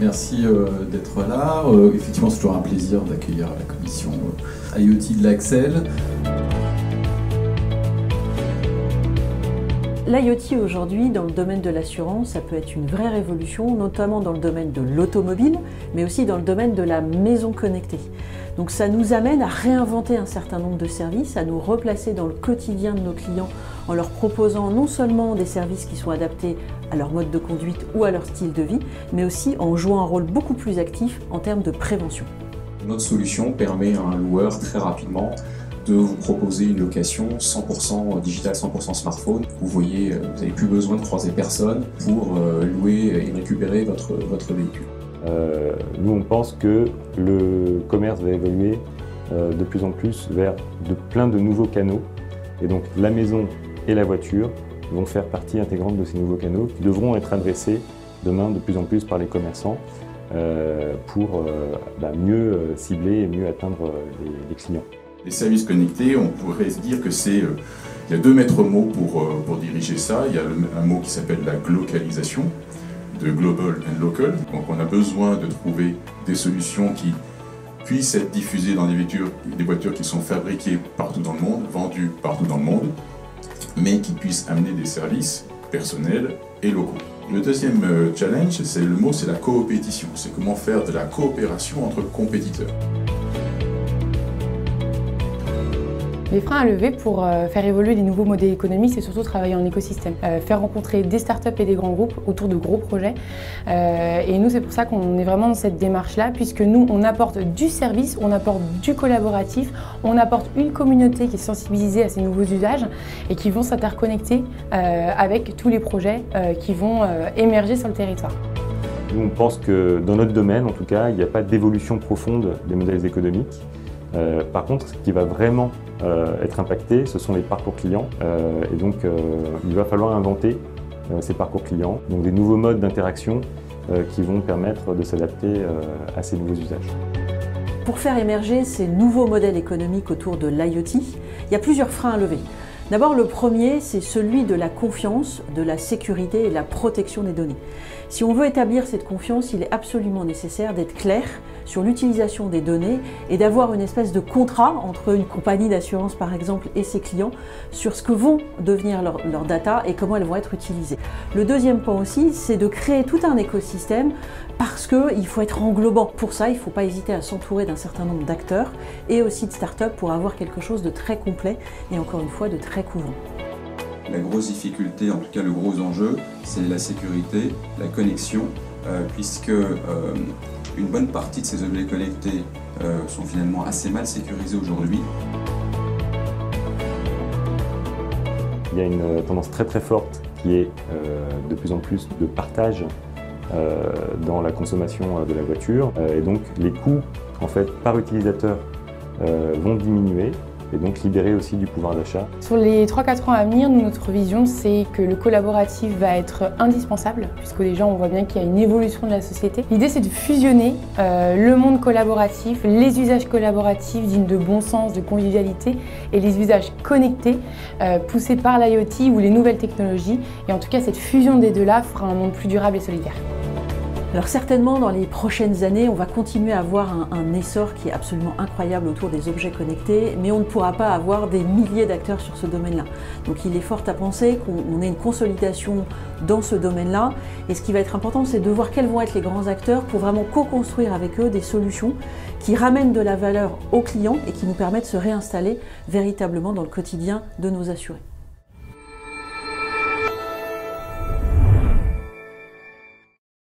Merci d'être là. Effectivement, c'est toujours un plaisir d'accueillir la commission IoT de l'Axel. L'IoT aujourd'hui, dans le domaine de l'assurance, ça peut être une vraie révolution, notamment dans le domaine de l'automobile, mais aussi dans le domaine de la maison connectée. Donc ça nous amène à réinventer un certain nombre de services, à nous replacer dans le quotidien de nos clients en leur proposant non seulement des services qui sont adaptés à leur mode de conduite ou à leur style de vie, mais aussi en jouant un rôle beaucoup plus actif en termes de prévention. Notre solution permet à un loueur très rapidement de vous proposer une location 100% digital, 100% smartphone. Vous voyez, vous n'avez plus besoin de croiser personne pour louer et récupérer votre véhicule. Nous, on pense que le commerce va évoluer de plus en plus vers plein de nouveaux canaux. Et donc, la maison et la voiture vont faire partie intégrante de ces nouveaux canaux qui devront être adressés demain de plus en plus par les commerçants pour mieux cibler et mieux atteindre les clients. Les services connectés, on pourrait se dire que il y a deux maîtres mots pour diriger ça. Il y a un mot qui s'appelle la glocalisation, de global and local. Donc on a besoin de trouver des solutions qui puissent être diffusées dans des voitures qui sont fabriquées partout dans le monde, vendues partout dans le monde, mais qui puissent amener des services personnels et locaux. Le deuxième challenge, c'est la coopétition. C'est comment faire de la coopération entre compétiteurs. Les freins à lever pour faire évoluer des nouveaux modèles économiques, c'est surtout travailler en écosystème. Faire rencontrer des startups et des grands groupes autour de gros projets. Et nous, c'est pour ça qu'on est vraiment dans cette démarche-là, puisque nous, on apporte du service, on apporte du collaboratif, on apporte une communauté qui est sensibilisée à ces nouveaux usages et qui vont s'interconnecter avec tous les projets qui vont émerger sur le territoire. Nous, on pense que dans notre domaine, en tout cas, il n'y a pas d'évolution profonde des modèles économiques. Par contre, ce qui va vraiment être impacté, ce sont les parcours clients. Et donc, il va falloir inventer ces parcours clients, donc des nouveaux modes d'interaction qui vont permettre de s'adapter à ces nouveaux usages. Pour faire émerger ces nouveaux modèles économiques autour de l'IoT, il y a plusieurs freins à lever. D'abord, le premier, c'est celui de la confiance, de la sécurité et de la protection des données. Si on veut établir cette confiance, il est absolument nécessaire d'être clair sur l'utilisation des données et d'avoir une espèce de contrat entre une compagnie d'assurance par exemple et ses clients sur ce que vont devenir leurs data et comment elles vont être utilisées. Le deuxième point aussi, c'est de créer tout un écosystème parce qu'il faut être englobant. Pour ça, il ne faut pas hésiter à s'entourer d'un certain nombre d'acteurs et aussi de startups pour avoir quelque chose de très complet et encore une fois de très couvrant. La grosse difficulté, en tout cas le gros enjeu, c'est la sécurité, la connexion, puisque une bonne partie de ces objets connectés sont finalement assez mal sécurisés aujourd'hui. Il y a une tendance très très forte qui est de plus en plus de partage dans la consommation de la voiture. Et donc les coûts en fait, par utilisateur vont diminuer. Et donc libérer aussi du pouvoir d'achat. Sur les 3-4 ans à venir, notre vision, c'est que le collaboratif va être indispensable, puisque déjà on voit bien qu'il y a une évolution de la société. L'idée, c'est de fusionner le monde collaboratif, les usages collaboratifs dignes de bon sens, de convivialité, et les usages connectés, poussés par l'IoT ou les nouvelles technologies. Et en tout cas, cette fusion des deux-là fera un monde plus durable et solidaire. Alors certainement, dans les prochaines années, on va continuer à avoir un essor qui est absolument incroyable autour des objets connectés, mais on ne pourra pas avoir des milliers d'acteurs sur ce domaine-là. Donc il est fort à penser qu'on ait une consolidation dans ce domaine-là. Et ce qui va être important, c'est de voir quels vont être les grands acteurs pour vraiment co-construire avec eux des solutions qui ramènent de la valeur aux clients et qui nous permettent de se réinstaller véritablement dans le quotidien de nos assurés.